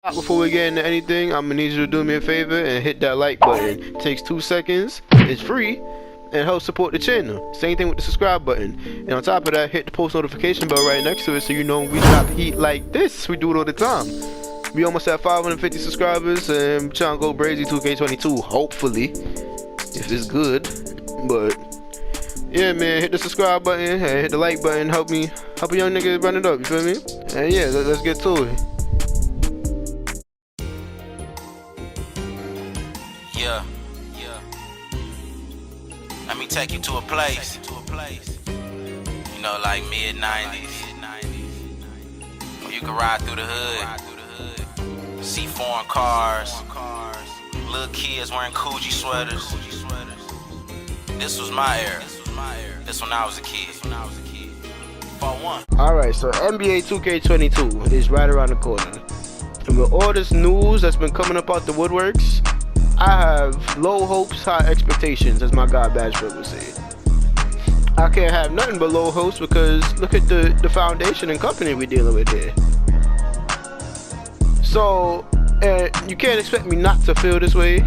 Before we get into anything, I'm gonna need you to do me a favor and hit that like button. It takes 2 seconds, it's free, and helps support the channel. Same thing with the subscribe button. And on top of that, hit the post notification bell right next to it so you know when we drop heat like this. We do it all the time. We almost at 550 subscribers and we're trying to go crazy 2K22, hopefully, if it's good. But yeah, man, hit the subscribe button and hit the like button. Help a young nigga run it up, you feel me? And yeah, let's get to it. Yeah. Let me take you to a place. You know, like mid-90s. Where you can ride through the hood. See foreign cars. Little kids wearing Coogee sweaters. This was my era. This when I was a kid. Part 1. Alright, so NBA2k16 is right around the corner. And with all this news that's been coming up out the woodworks, I have low hopes, high expectations, as my guy Bashford would say. I can't have nothing but low hopes because look at the foundation and company we're dealing with here. So, you can't expect me not to feel this way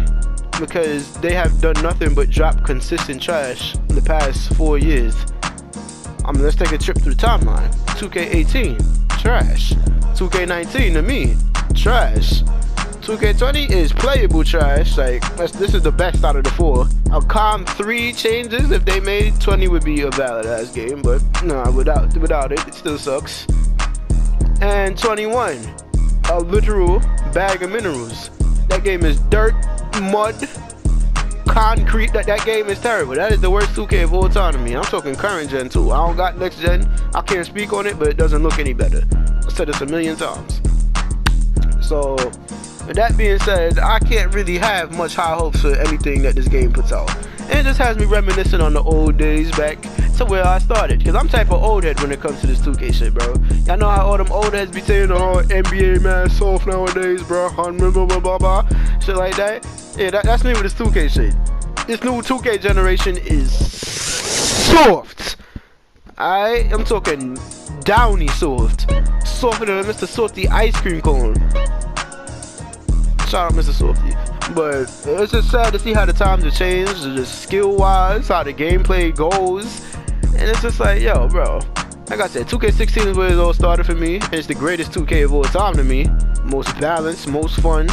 because they have done nothing but drop consistent trash in the past 4 years. Let's take a trip through the timeline. 2K18, trash. 2K19 to me, trash. 2K20 is playable trash. Like this is the best out of the 4. A calm 3 changes. If they made 20 would be a valid ass game, but nah, without it still sucks. And 21, a literal bag of minerals. That game is dirt, mud, concrete. That game is terrible. That is the worst 2K of all time to me. I'm talking current gen too. I don't got next gen. I can't speak on it, but it doesn't look any better. I've said this a million times. So with that being said, I can't really have much high hopes for anything that this game puts out. And it just has me reminiscing on the old days back to where I started. Because I'm type of old head when it comes to this 2K shit, bro. Y'all know how all them old heads be saying, oh, NBA man soft nowadays, bro. Blah, blah, blah, blah. Shit like that. Yeah, that's me with this 2K shit. This new 2K generation is soft. I'm talking downy soft. Softer than Mr. Salty ice cream cone. Shout out Mr. Softy. But it's just sad to see how the times have changed, just skill wise, how the gameplay goes. And it's just like, yo, bro, like I said, 2K16 is where it all started for me. It's the greatest 2K of all time to me. Most balanced, most fun.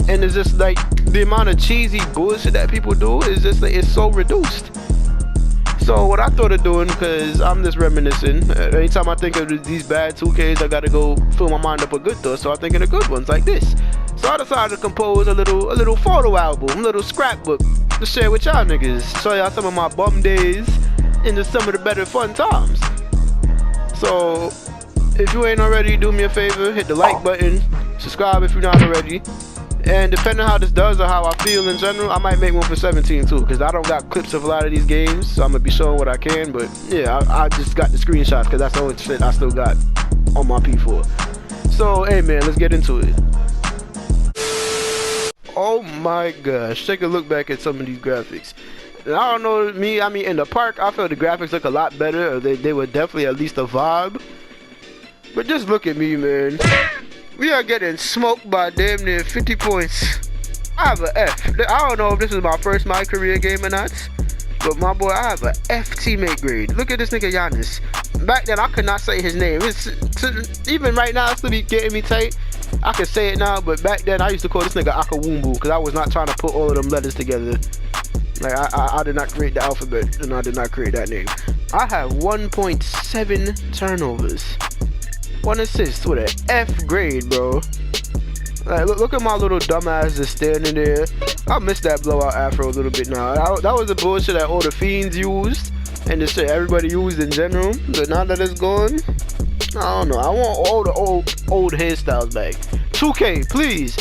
And it's just like the amount of cheesy bullshit that people do is just like, it's so reduced. So what I thought of doing, because I'm just reminiscing, anytime I think of these bad 2Ks, I gotta go fill my mind up with good thoughts, so I'm thinking of good ones like this. So I decided to compose a little photo album, a little scrapbook to share with y'all niggas, show y'all some of my bum days and just some of the better fun times. So if you ain't already, do me a favor, hit the like button, subscribe if you're not already. And depending on how this does or how I feel in general, I might make one for 17 too, because I don't got clips of a lot of these games, so I'm gonna be showing what I can. But yeah, I just got the screenshots because that's the only shit I still got on my P4. So hey man, let's get into it. Oh my gosh, take a look back at some of these graphics. And I don't know me, I mean in the park I feel the graphics look a lot better, or they were definitely at least a vibe. But just look at me, man. We are getting smoked by damn near 50 points. I have an F. I don't know if this is my first mycareer game or not, but my boy, I have an F teammate grade. Look at this nigga Giannis. Back then, I could not say his name. Even right now, it's still be getting me tight. I can say it now, but back then, I used to call this nigga Akawumbu because I was not trying to put all of them letters together. Like, I did not create the alphabet, and I did not create that name. I have 1.7 turnovers. 1 assist with an F grade, bro. Like, look at my little dumbass just standing there. I miss that blowout afro a little bit now. That was the bullshit that all the fiends used, and the shit everybody used in general. But now that it's gone, I don't know. I want all the old hairstyles back. 2K, please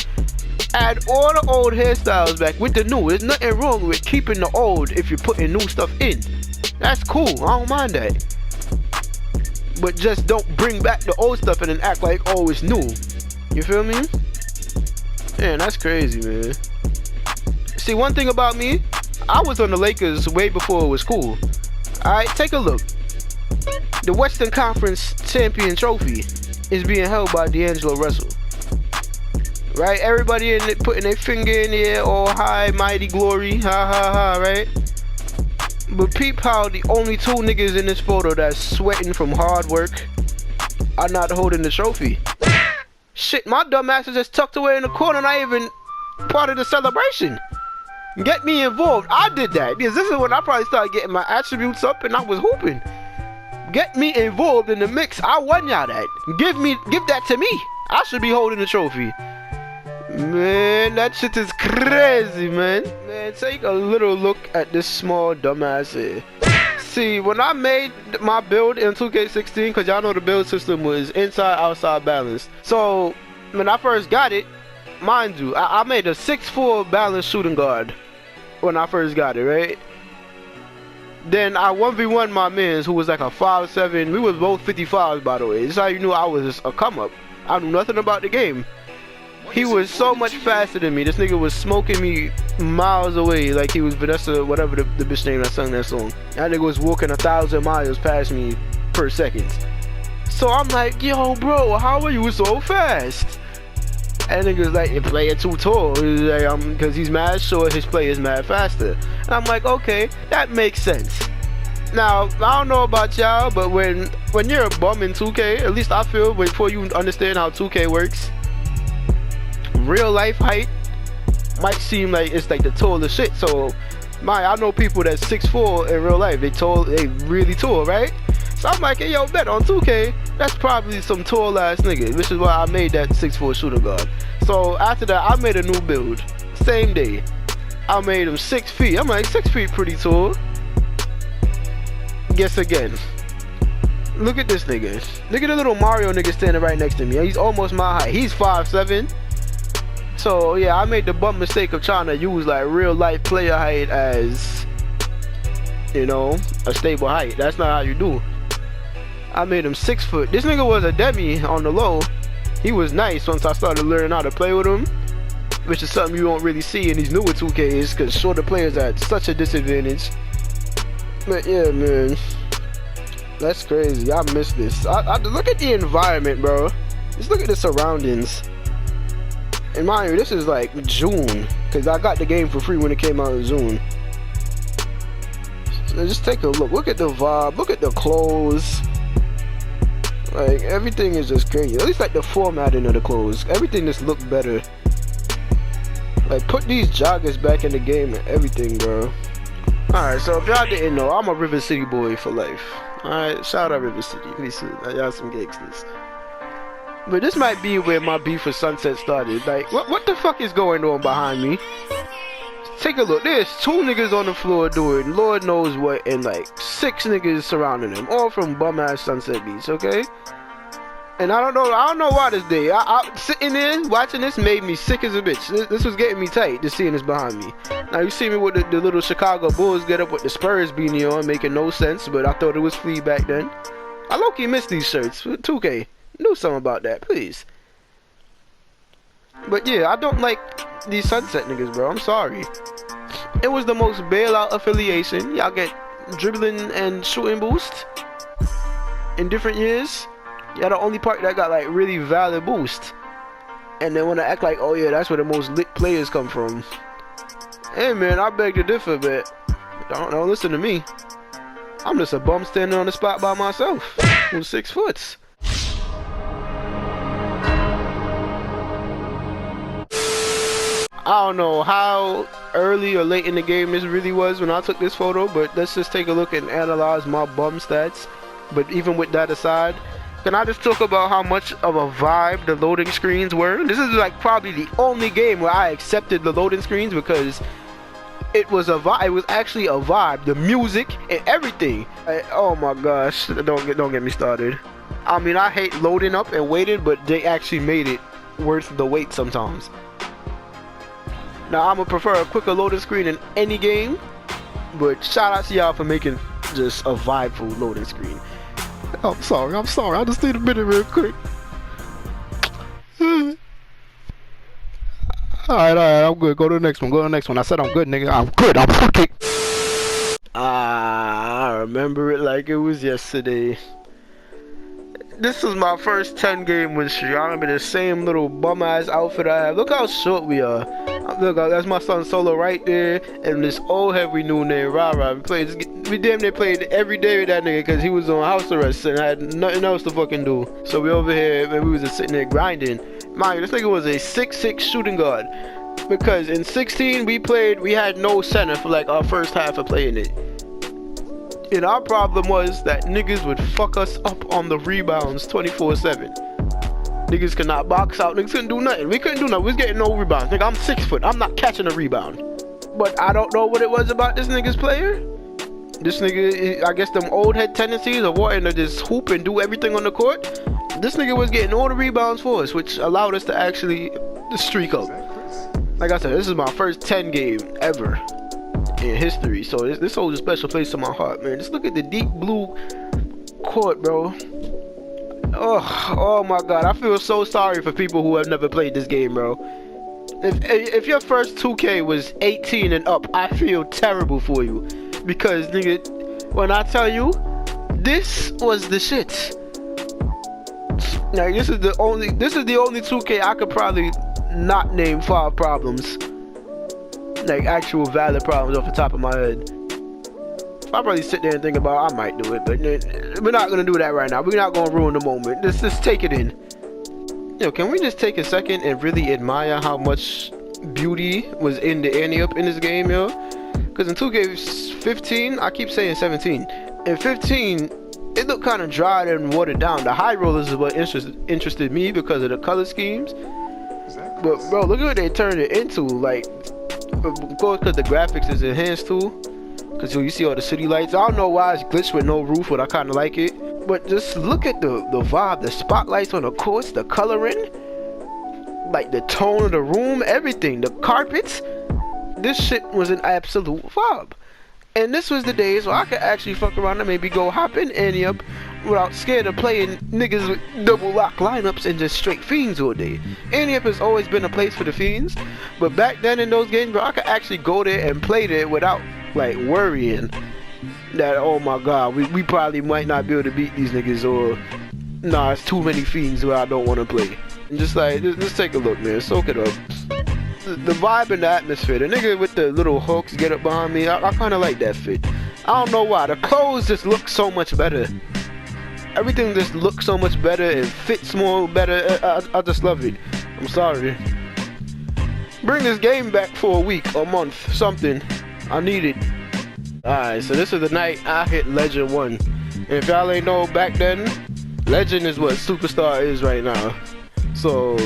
add all the old hairstyles back with the new. There's nothing wrong with keeping the old if you're putting new stuff in. That's cool. I don't mind that. But just don't bring back the old stuff and then act like, oh, it's new. You feel me? Man, that's crazy, man. See, one thing about me, I was on the Lakers way before it was cool. Alright, take a look. The Western Conference Champion Trophy is being held by D'Angelo Russell. right? Everybody in it putting their finger in the air, all high, mighty glory, ha ha ha, right? But peep how the only two niggas in this photo that's sweating from hard work are not holding the trophy. Shit, my dumb ass is just tucked away in the corner, not even part of the celebration. Get me involved. I did that because this is when I probably started getting my attributes up and I was hooping. Get me involved in the mix. I won y'all that. Give that to me. I should be holding the trophy. Man, that shit is crazy, man. Man, take a little look at this small dumbass here. See, when I made my build in 2K16, because y'all know the build system was inside, outside balance. So, when I first got it, mind you, I made a 6'4" balanced shooting guard when I first got it, right? Then I 1v1 my mans who was like a 5'7". We was both 55s, by the way. This is how you knew I was a come up. I knew nothing about the game. He was so much faster than me. This nigga was smoking me miles away like he was Vanessa, whatever the bitch name that sung that song. That nigga was walking 1,000 miles past me per second. So I'm like, yo, bro, how are you so fast? And nigga was like, your player too tall. He's like, because he's mad short, his player's mad faster. And I'm like, okay, that makes sense. Now, I don't know about y'all, but when you're a bum in 2K, at least I feel, before you understand how 2K works, real life height might seem like it's like the tallest shit. So I know people that's 6'4" in real life. They really tall, right? So I'm like, hey, yo, bet on 2K, that's probably some tall ass nigga, which is why I made that 6'4" shooter guard. So after that, I made a new build. Same day, I made him 6 feet. I'm like, 6 feet pretty tall. Guess again. Look at this nigga. Look at the little Mario nigga standing right next to me. He's almost my height. He's 5'7". So yeah, I made the bum mistake of trying to use like real life player height as, you know, a stable height. That's not how you do. I made him 6 foot. This nigga was a demi on the low. He was nice once I started learning how to play with him, which is something you don't really see in these newer 2Ks because shorter players are at such a disadvantage. But yeah, man, that's crazy. I miss this. I look at the environment, bro. Just look at the surroundings. And mind you, this is like June, because I got the game for free when it came out in June. So just take a look. Look at the vibe. Look at the clothes. Like, everything is just crazy. At least like the formatting of the clothes. Everything just looked better. Like, put these joggers back in the game and everything, bro. Alright, so if y'all didn't know, I'm a River City boy for life. Alright, shout out River City. Y'all some gangsters. But this might be where my beef with Sunset started. Like, what the fuck is going on behind me? Take a look. There's 2 niggas on the floor doing Lord knows what, and like 6 niggas surrounding them, all from bum ass Sunset Beach, okay? And I don't know why this day. I sitting there watching this made me sick as a bitch. This was getting me tight, just seeing this behind me. Now you see me with the little Chicago Bulls get up with the Spurs beanie on, making no sense, but I thought it was flea back then. I low-key miss these shirts. 2K. Do something about that, please. But yeah, I don't like these Sunset niggas, bro. I'm sorry. It was the most bailout affiliation. Y'all get dribbling and shooting boost in different years. Y'all the only part that got like really valid boost. And then when I act like, oh yeah, that's where the most lit players come from. Hey man, I beg to differ, but don't listen to me. I'm just a bum standing on the spot by myself with 6 foot. I don't know how early or late in the game this really was when I took this photo, but let's just take a look and analyze my bum stats. But even with that aside, can I just talk about how much of a vibe the loading screens were? This is like probably the only game where I accepted the loading screens because it was a vibe. It was actually a vibe. The music and everything. Oh my gosh, don't get me started. I mean, I hate loading up and waiting, but they actually made it worth the wait sometimes. Now, I'm gonna prefer a quicker loading screen in any game, but shout out to y'all for making just a vibeful loading screen. I'm sorry, I just need a minute real quick. Alright, I'm good. Go to the next one. I said I'm good, nigga. I'm good. I'm fucking. I remember it like it was yesterday. This was my first 10 game win streak. I remember the same little bum ass outfit I have. Look how short we are. Look, that's my son Solo right there, and this old head we knew named Rara. We damn near played every day with that nigga because he was on house arrest and I had nothing else to fucking do. So we over here and we was just sitting there grinding. Mind you, this nigga was a 6'6" shooting guard. Because in 16 we had no center for like our first half of playing it. And our problem was that niggas would fuck us up on the rebounds 24/7. Niggas could not box out, niggas couldn't do nothing. We couldn't do nothing, we was getting no rebounds. Nigga, I'm 6 foot, I'm not catching a rebound. But I don't know what it was about this nigga's player. This nigga, I guess them old head tendencies of wanting to just hoop and do everything on the court. This nigga was getting all the rebounds for us, which allowed us to actually streak up. Like I said, this is my first 10 game ever in history, so this holds a special place in my heart, man. Just look at the deep blue court, bro. Oh my god, I feel so sorry for people who have never played this game, bro. If your first 2K was 18 and up, I feel terrible for you, because nigga, when I tell you, this was the shit. Like this is the only 2K I could probably not name 5 problems, like actual valid problems off the top of my head. I'll probably sit there and think about I might do it, but we're not gonna do that right now. We're not gonna ruin the moment. Let's just take it in. Yo, can we just take a second and really admire how much beauty was in the ante-up in this game, yo? Because in 2K15, I keep saying 17. In 15, it looked kind of dried and watered down. The high rollers is what interested me because of the color schemes. But bro, look at what they turned it into. Like, of course, because the graphics is enhanced too. Because you see all the city lights. I don't know why it's glitched with no roof, but I kind of like it. But just look at the vibe, the spotlights on the courts, the coloring, like the tone of the room, everything, the carpets. This shit was an absolute vibe. And this was the days where I could actually fuck around and maybe go hop in ante-up without scared of playing niggas with double lock lineups and just straight fiends all day. Ante-up has always been a place for the fiends, but back then in those games, bro, I could actually go there and play there without like worrying that, oh my god, we probably might not be able to beat these niggas, or nah, it's too many fiends where I don't want to play. And just like, just take a look, man, soak it up. The vibe and the atmosphere, the nigga with the little hooks get up behind me, I kind of like that fit. I don't know why, the clothes just look so much better. Everything just looks so much better and fits more better. I just love it. I'm sorry. Bring this game back for a week, a month, something. I need it. Alright, so this is the night I hit Legend 1. And if y'all ain't know, back then, Legend is what Superstar is right now. So,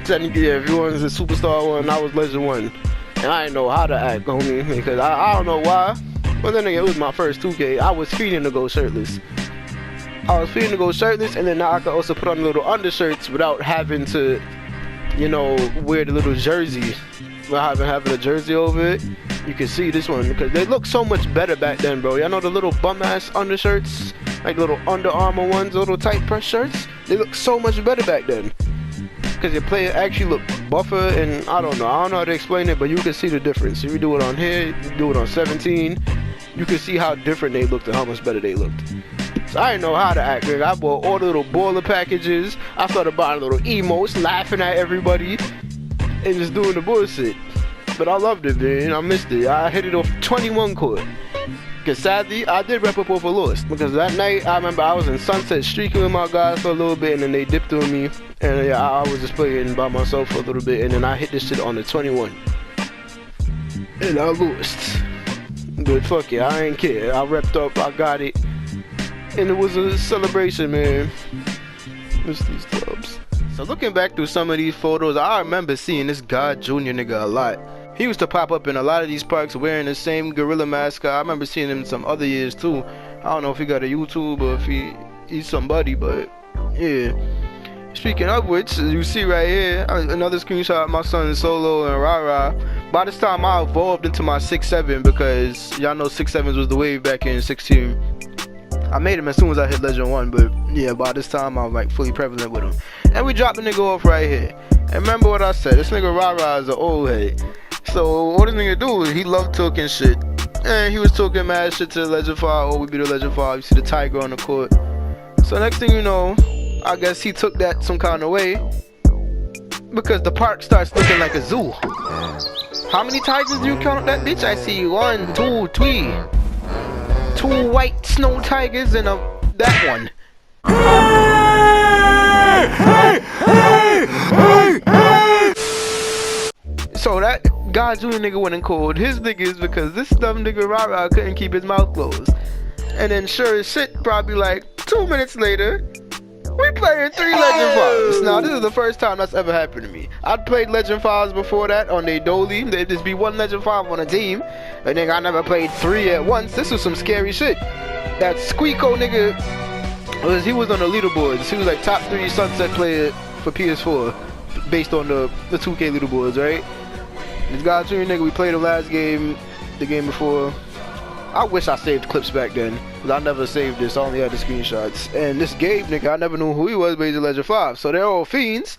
technically, yeah, if you wanted a Superstar 1, I was Legend 1. And I didn't know how to act, homie, because I don't know why. But then again, it was my first 2K. I was feeding to go shirtless. And then now I could also put on little undershirts without having to, you know, wear the little jersey. Without having a jersey over it. You can see this one because they look so much better back then, bro. Y'all know the little bum ass undershirts, like little Under Armour ones, little tight press shirts. They look so much better back then because your player actually look buffer, and I don't know how to explain it, but you can see the difference. If you do it on here, you do it on 17, you can see how different they looked and how much better they looked. So I didn't know how to act, man. I bought all the little baller packages. I started buying little emotes, laughing at everybody, and just doing the bullshit. But I loved it, man. I missed it. I hit it off 21 court. Because sadly, I did rep up over Lost. Because that night, I remember I was in Sunset streaking with my guys for a little bit, and then they dipped on me. And yeah, I was just playing by myself for a little bit, and then I hit this shit on the 21. And I lost. But fuck it, I ain't care. I repped up, I got it. And it was a celebration, man. Miss these dubs. So looking back through some of these photos, I remember seeing this God Jr. nigga a lot. He used to pop up in a lot of these parks wearing the same gorilla mask. I remember seeing him some other years too. I don't know if he got a YouTube or if he's somebody, but yeah. Speaking of which, you see right here, another screenshot of my son Solo and Rara. By this time I evolved into my 6'7", because y'all know 6'7" was the wave back in 16. I made him as soon as I hit Legend 1, but yeah, by this time I'm like fully prevalent with him. And we dropped the nigga off right here. And remember what I said, this nigga Rara is an old head. So what this nigga do is he loved talking shit. And he was talking mad shit to Legend 5, oh we beat the Legend 5, you see the tiger on the court. So next thing you know, I guess he took that some kind of way because the park starts looking like a zoo. How many tigers do you count that bitch? I see 1, 2, 3. 2 white snow tigers and that one. So that God Jr. nigga went and called his niggas because this dumb nigga Rara couldn't keep his mouth closed. And then sure as shit, probably like 2 minutes later, we playing 3 Legend 5s. Now this is the first time that's ever happened to me. I'd played Legend 5s before that on a dolly. There'd just be 1 Legend 5 on a team. And then I never played 3 at once. This was some scary shit. That Squeako nigga, he was on the leaderboards. He was like top 3 Sunset player for PS4 based on the 2K leaderboards, right? This guy Jr. nigga, we played the last game, the game before. I wish I saved clips back then, because I never saved this, I only had the screenshots. And this Gabe nigga, I never knew who he was, but he's a Legend 5. So they're all fiends.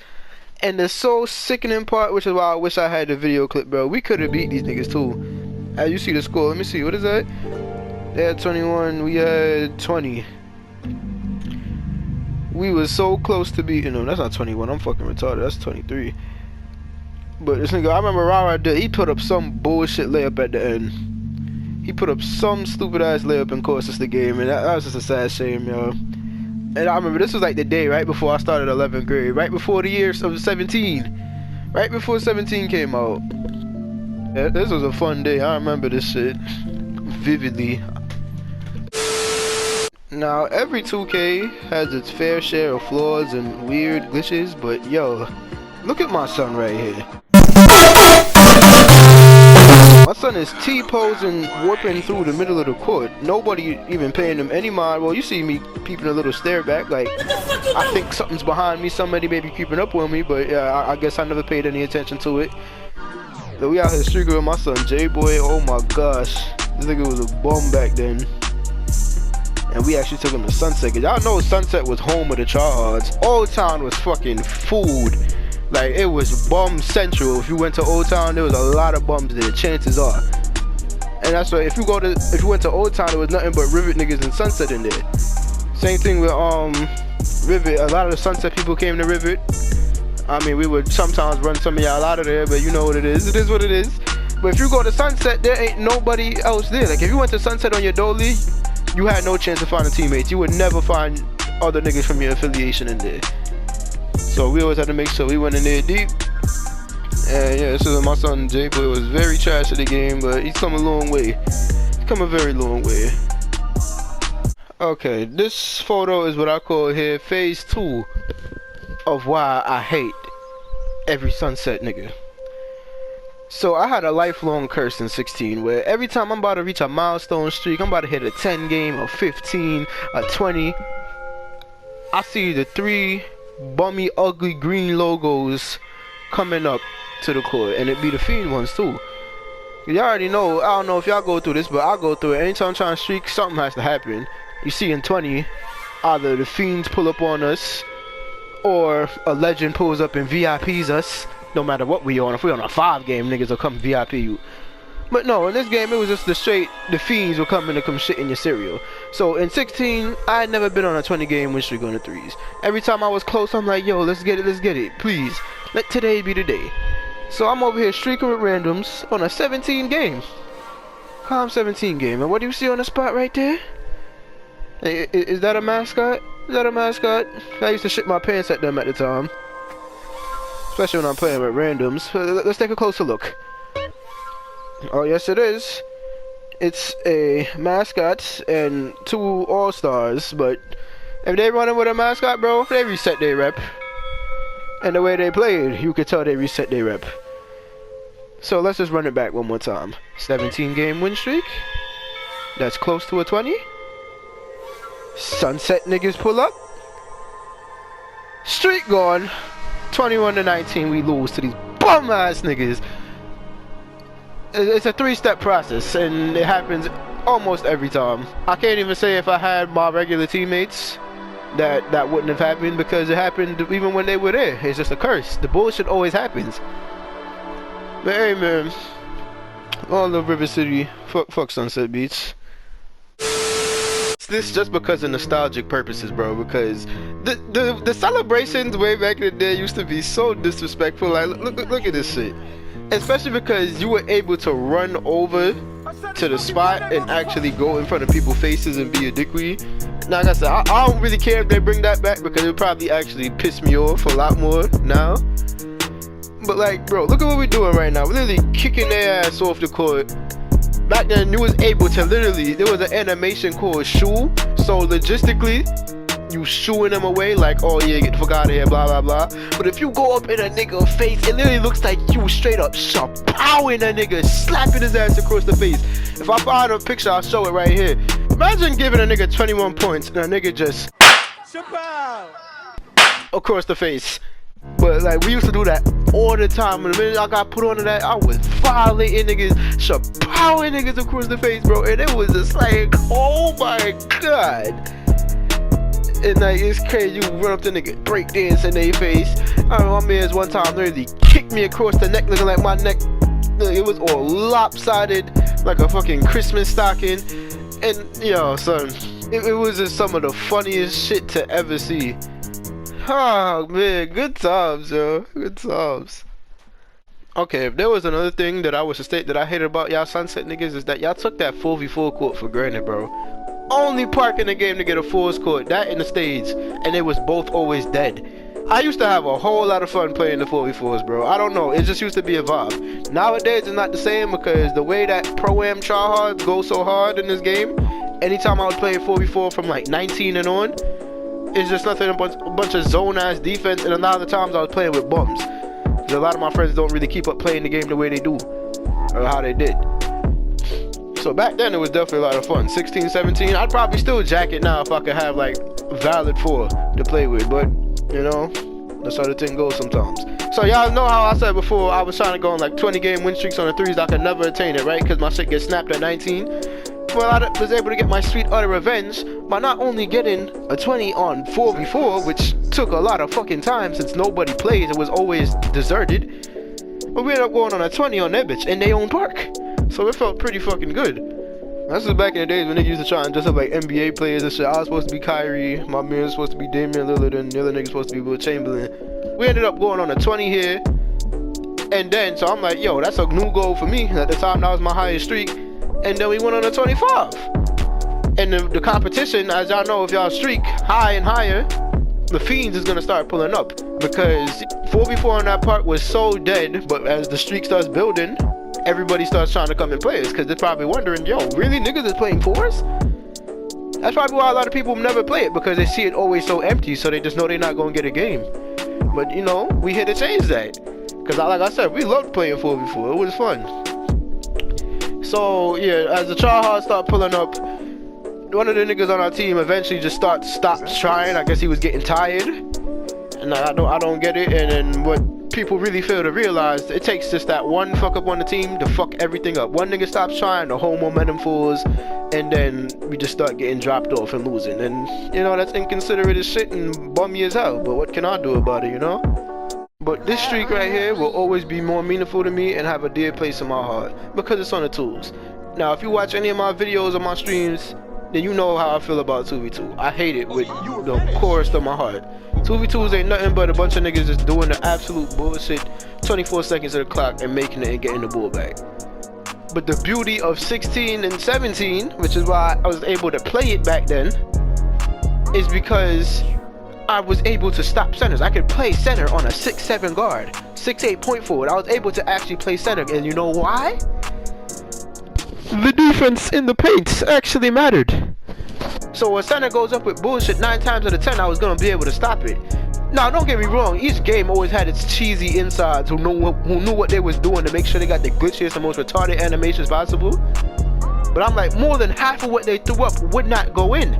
And the so sickening part, which is why I wish I had the video clip, bro. We could have beat these niggas too. As you see the score, let me see, what is that? They had 21, we had 20. We was so close to beating them. That's not 21, I'm fucking retarded, that's 23. But this nigga, I remember Rara did, he put up some bullshit layup at the end. He put up some stupid ass layup and cost us the game, and that was just a sad shame, yo. And I remember this was like the day right before I started 11th grade, right before the year of 17. Right before 17 came out. Yeah, this was a fun day, I remember this shit vividly. Now, every 2K has its fair share of flaws and weird glitches, but yo, look at my son right here. My son is T-posing, warping through the middle of the court. Nobody even paying him any mind. Well, you see me peeping a little stare back, like I think something's behind me. Somebody may be creeping up on me, but yeah, I guess I never paid any attention to it. So we out here streaking with my son J-Boy. Oh my gosh, this nigga was a bum back then. And we actually took him to Sunset. Y'all know Sunset was home of the tryhards. Old Town was fucking food. Like, it was bum central. If you went to Old Town, there was a lot of bums there, chances are. And that's why if you went to Old Town, there was nothing but Rivet niggas and Sunset in there. Same thing with Rivet. A lot of the Sunset people came to Rivet. I mean, we would sometimes run some of y'all out of there, but you know what it is. It is what it is. But if you go to Sunset, there ain't nobody else there. Like, if you went to Sunset on your dolly, you had no chance of finding teammates. You would never find other niggas from your affiliation in there. So we always had to make sure we went in there deep. And yeah, this is my son J-Boy was very trash at the game, but he's come a long way. He's come a very long way. Okay, this photo is what I call here phase 2 of why I hate every Sunset nigga. So I had a lifelong curse in 16 where every time I'm about to reach a milestone streak, I'm about to hit a 10 game, a 15, a 20, I see the 3 bummy ugly green logos coming up to the court, and it be the fiend ones too. Y'all already know, I don't know if y'all go through this, but I go through it. Anytime I'm trying to streak, something has to happen. You see in 20, either the fiends pull up on us, or a legend pulls up and VIPs us. No matter what we on, if we on a 5 game, niggas will come VIP you. But no, in this game, it was just the fiends will come in to come shit in your cereal. So in 16, I had never been on a 20 game win streak on the 3s. Every time I was close, I'm like, yo, let's get it, please. Let today be the day. So I'm over here streaking with randoms on a 17 game. Calm 17 game. And what do you see on the spot right there? Hey, is that a mascot? Is that a mascot? I used to shit my pants at them at the time. Especially when I'm playing with randoms. Let's take a closer look. Oh yes it is. It's a mascot and 2 all-stars, but if they running with a mascot, bro, they reset their rep. And the way they played, you could tell they reset their rep. So let's just run it back one more time. 17 game win streak. That's close to a 20. Sunset niggas pull up. Streak gone. 21-19, we lose to these bum ass niggas. It's a 3-step process, and it happens almost every time. I can't even say if I had my regular teammates that wouldn't have happened, because it happened even when they were there. It's just a curse. The bullshit always happens. But hey man, all love River City. Fuck Sunset Beach. this just because of nostalgic purposes, bro. Because the celebrations way back in the day used to be so disrespectful. Like, look at this shit. Especially because you were able to run over to the spot and actually go in front of people's faces and be a dickweed. Now, like I said, I don't really care if they bring that back because it would probably actually piss me off a lot more now. But like, bro, look at what we're doing right now. We're literally kicking their ass off the court. Back then, you was able to literally, there was an animation called shoo. So logistically, you shooing them away like, oh yeah, get the fuck out of here, blah blah blah. But if you go up in a nigga face, it literally looks like you straight up powering a nigga, slapping his ass across the face. If I find a picture, I'll show it right here. Imagine giving a nigga 21 points and a nigga just across the face. But like, we used to do that all the time. And the minute I got put onto that, I was violating niggas, powering niggas across the face, bro. And it was just like, oh my god. And like, it's crazy, you run up to nigga, break dance in their face. I remember my man's one time literally kicked me across the neck, looking like my neck, it was all lopsided, like a fucking Christmas stocking. And yo, son, it was just some of the funniest shit to ever see. Oh man, good times, yo, good times. Okay, if there was another thing that I was to state that I hated about y'all Sunset niggas, is that y'all took that 4v4 court for granted, bro. Only park in the game to get a fours court, that in the stage, and they was both always dead. I used to have a whole lot of fun playing the 4v4s, bro. I don't know, it just used to be a vibe. Nowadays it's not the same because the way that pro-am tryhards go so hard in this game, anytime I was playing 4v4 from like 19 and on, it's just nothing but a bunch of zone ass defense, and a lot of the times I was playing with bums. Because a lot of my friends don't really keep up playing the game the way they do, or how they did. So back then it was definitely a lot of fun. 16, 17, I'd probably still jack it now if I could have like valid 4 to play with, but you know, that's how the thing goes sometimes. So y'all know how I said before, I was trying to go on like 20 game win streaks on the 3s. I could never attain it, right? Because my shit gets snapped at 19. Well, I was able to get my sweet utter revenge by not only getting a 20 on 4v4, which took a lot of fucking time since nobody plays, it was always deserted, but we ended up going on a 20 on that bitch in their own park. So it felt pretty fucking good. This was back in the days when they used to try and dress up like NBA players and shit. I was supposed to be Kyrie, my man was supposed to be Damian Lillard, and the other nigga supposed to be Will Chamberlain. We ended up going on a 20 here, and then, so I'm like, yo, that's a new goal for me. At the time, that was my highest streak. And then we went on a 25. And the competition, as y'all know, if y'all streak high and higher, the fiends is gonna start pulling up. Because 4v4 on that part was so dead, but as the streak starts building, everybody starts trying to come and play us, because they're probably wondering, yo, really, niggas is playing 4s? That's probably why a lot of people never play it, because they see it always so empty, so they just know they're not gonna get a game. But you know, we here to change that, because like I said, we loved playing 4v4. It was fun. So yeah, as the tryhards start pulling up, one of the niggas on our team eventually just stopped trying. I guess he was getting tired, and I don't get it. And then what people really fail to realize, it takes just that one fuck up on the team to fuck everything up. One nigga stops trying, the whole momentum falls, and then we just start getting dropped off and losing. And you know, that's inconsiderate as shit and bummy as hell, but what can I do about it, you know? But this streak right here will always be more meaningful to me and have a dear place in my heart, because it's on the tools. Now, if you watch any of my videos or my streams, then you know how I feel about 2v2. I hate it with the corest of my heart. 2v2s ain't nothing but a bunch of niggas just doing the absolute bullshit 24 seconds of the clock and making it and getting the ball back. But the beauty of 16 and 17, which is why I was able to play it back then, is because I was able to stop centers. I could play center on a 6'7 guard, 6'8 point forward. I was able to actually play center, and you know why? The defense in the paint actually mattered. So when center goes up with bullshit 9 times out of 10, I was gonna be able to stop it. Now, don't get me wrong, each game always had its cheesy insides who knew what they was doing to make sure they got the glitchiest and most retarded animations possible. But I'm like, more than half of what they threw up would not go in.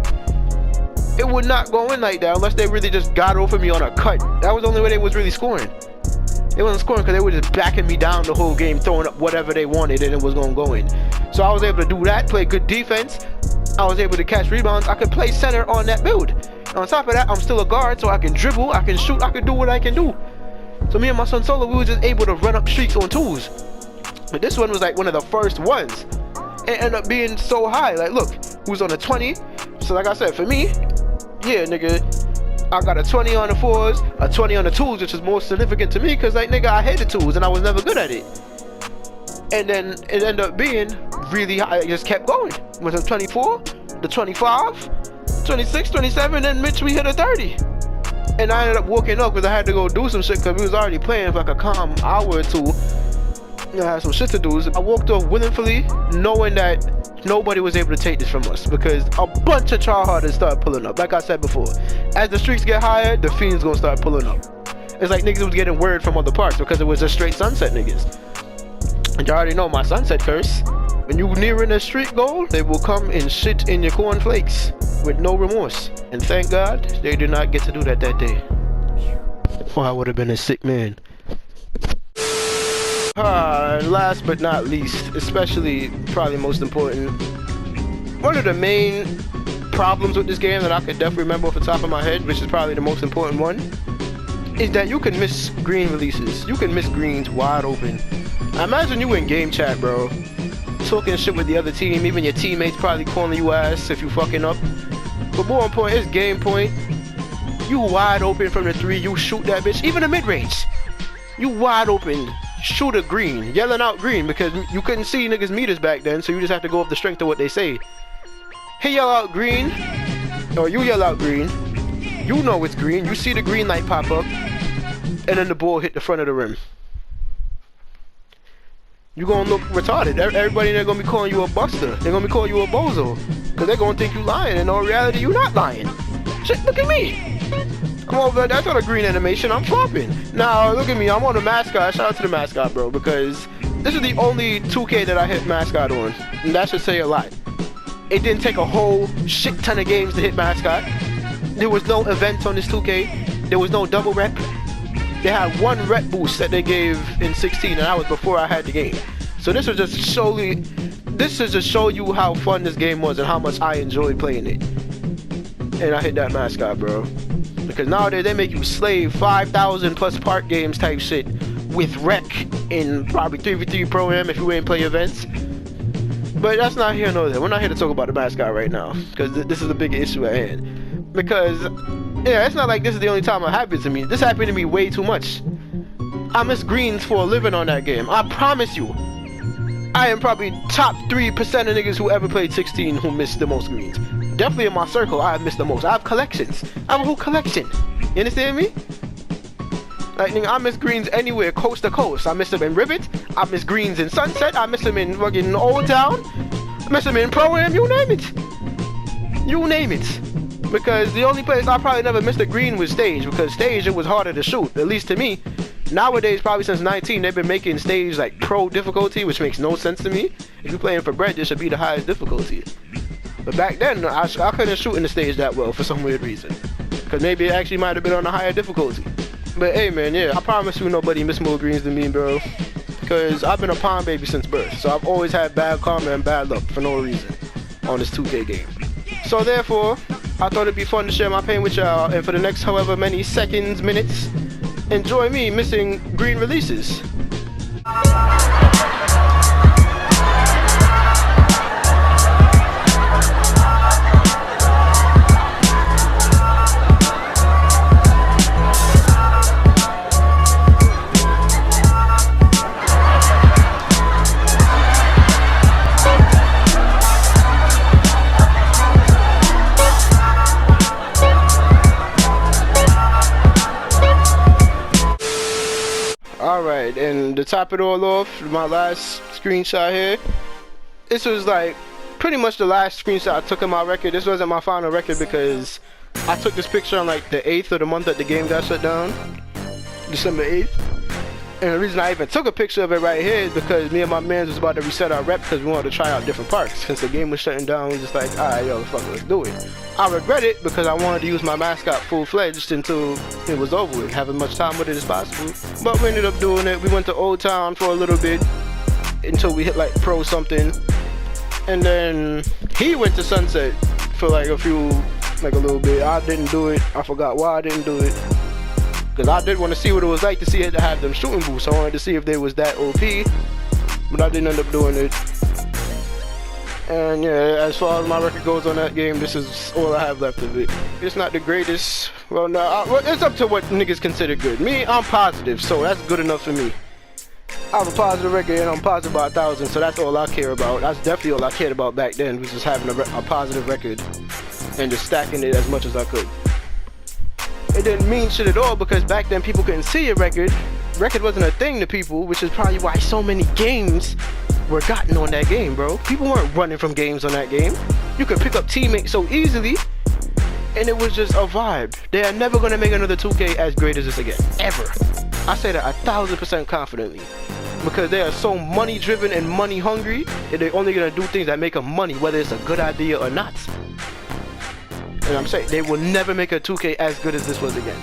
It would not go in like that unless they really just got over me on a cut. That was the only way they was really scoring. They wasn't scoring because they were just backing me down the whole game, throwing up whatever they wanted, and it was gonna go in. So I was able to do that, play good defense. I was able to catch rebounds. I could play center on that build. And on top of that, I'm still a guard, so I can dribble, I can shoot, I can do what I can do. So me and my son Solo, we were just able to run up streaks on 2s. But this one was like one of the first ones. It ended up being so high. Like, look, who's on a 20, So like I said, for me, yeah, nigga, I got a 20 on the 4s, a 20 on the 2s, which is more significant to me because, like, nigga, I hated 2s and I was never good at it. And then it ended up being really high. It just kept going. It was a 24, the 25, 26, 27, and Mitch, we hit a 30. And I ended up walking up because I had to go do some shit because we was already playing for like a calm hour or two. You know, I had some shit to do. I walked off willingly, knowing that nobody was able to take this from us because a bunch of tryharders started pulling up. Like I said before, as the streaks get higher, the fiends gonna start pulling up. It's like niggas was getting word from other parks because it was just straight sunset niggas. And you already know my sunset curse. When you nearing a street goal, they will come and shit in your cornflakes with no remorse. And thank God they did not get to do that day. Or I would have been a sick man. Last but not least, especially probably most important, one of the main problems with this game that I could definitely remember off the top of my head, which is probably the most important one, is that you can miss green releases. You can miss greens wide open. I imagine you in game chat, bro, talking shit with the other team, even your teammates probably calling you ass if you fucking up. But more important, it's game point. You wide open from the 3, you shoot that bitch, even the mid-range. You wide open, shoot a green, yelling out green because you couldn't see niggas meters back then, so you just have to go off the strength of what they say. He yell out green, or you yell out green, you know it's green, you see the green light pop up, and then the ball hit the front of the rim. You gonna look retarded. Everybody there gonna be calling you a buster. They're gonna be calling you a bozo. Cause they're gonna think you lying. In all reality, you not lying. Shit, look at me. I'm over, that's not a green animation. I'm flopping. Now, look at me. I'm on the mascot. Shout out to the mascot, bro. Because this is the only 2K that I hit mascot on. And that should say a lot. It didn't take a whole shit ton of games to hit mascot. There was no events on this 2K. There was no double rep. They had one rep boost that they gave in 16, and that was before I had the game. So this was just solely, this is just show you how fun this game was and how much I enjoyed playing it. And I hit that mascot, bro. Because nowadays they make you slave 5,000 plus park games type shit with rec in probably 3v3 Pro-Am if you ain't play events. But that's not here nor there. We're not here to talk about the mascot right now, because this is a big issue at hand. Because yeah, it's not like this is the only time it happened to me. This happened to me way too much. I miss greens for a living on that game. I promise you. I am probably top 3% of niggas who ever played 16 who missed the most greens. Definitely in my circle, I have missed the most. I have collections. I have a whole collection. You understand me? Like, nigga, I miss greens anywhere, coast to coast. I miss them in Rivet. I miss greens in Sunset. I miss them in fucking Old Town. I miss them in Pro-Am. You name it. You name it. Because the only place I probably never missed a green was stage, because stage it was harder to shoot, at least to me. Nowadays, probably since 19, they've been making stage like pro difficulty, which makes no sense to me. If you're playing for bread, this should be the highest difficulty. But back then, I couldn't shoot in the stage that well for some weird reason. Because maybe it actually might have been on a higher difficulty. But hey man, yeah, I promise you nobody miss more greens than me, bro. Because I've been a pond baby since birth, so I've always had bad karma and bad luck for no reason on this 2K game. So therefore, I thought it'd be fun to share my pain with y'all, and for the next however many seconds, minutes, enjoy me missing green releases. Alright, and to top it all off, my last screenshot here. This was like pretty much the last screenshot I took of my record. This wasn't my final record because I took this picture on like the 8th of the month that the game got shut down, December 8th. And the reason I even took a picture of it right here is because me and my man was about to reset our rep because we wanted to try out different parks. Since the game was shutting down, we was just like, alright, yo, fuck, let's do it. I regret it because I wanted to use my mascot full-fledged until it was over with, having much time with it as possible. But we ended up doing it. We went to Old Town for a little bit until we hit like pro something. And then he went to Sunset for like a little bit. I didn't do it. I forgot why I didn't do it. Because I did want to see what it was like to see it to have them shooting boosts. I wanted to see if they was that OP. But I didn't end up doing it. And yeah, as far as my record goes on that game, this is all I have left of it. It's not the greatest. Well, no, well, it's up to what niggas consider good. Me, I'm positive, so that's good enough for me. I have a positive record and I'm positive by 1,000, so that's all I care about. That's definitely all I cared about back then, was just having a positive record and just stacking it as much as I could. It didn't mean shit at all because back then people couldn't see a record. Record wasn't a thing to people, which is probably why so many games were gotten on that game, bro. People weren't running from games on that game. You could pick up teammates so easily, and it was just a vibe. They are never gonna make another 2K as great as this again, ever. I say that 1,000% confidently, because they are so money driven and money hungry, and they're only gonna do things that make them money, whether it's a good idea or not. And I'm saying they will never make a 2K as good as this was again.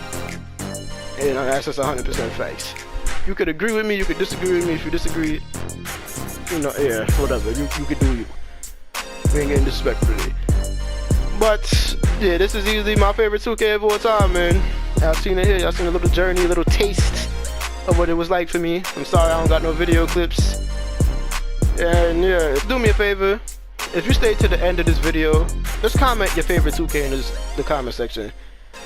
And that's just 100% facts. You could agree with me, you could disagree with me. If you disagree, you know, yeah, whatever. You could do you. We ain't getting disrespectful today. But yeah, this is easily my favorite 2K of all time, man. Y'all seen it here. Y'all seen a little journey, a little taste of what it was like for me. I'm sorry I don't got no video clips. And yeah, do me a favor. If you stay to the end of this video, just comment your favorite 2K in the comment section.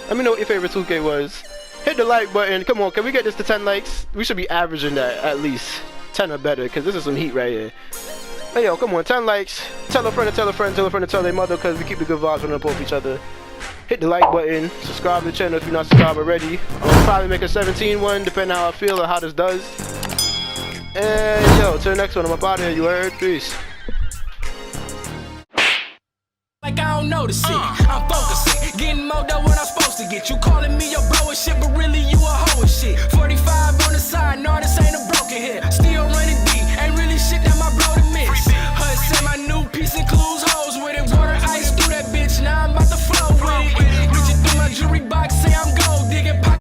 Let me know what your favorite 2K was. Hit the like button. Come on, can we get this to 10 likes? We should be averaging that at least 10 or better, because this is some heat right here. Hey yo, come on, 10 likes. Tell a friend to tell a friend, tell a friend to tell their mother, because we keep the good vibes running up off each other. Hit the like button. Subscribe to the channel if you're not subscribed already. I'll probably make a 17 one, depending on how I feel or how this does. And yo, till the next one, I'm up out of here, you heard? Peace. Like I don't notice it, I'm focusing, getting more than what I'm supposed to get. You calling me your bro and shit, but really you a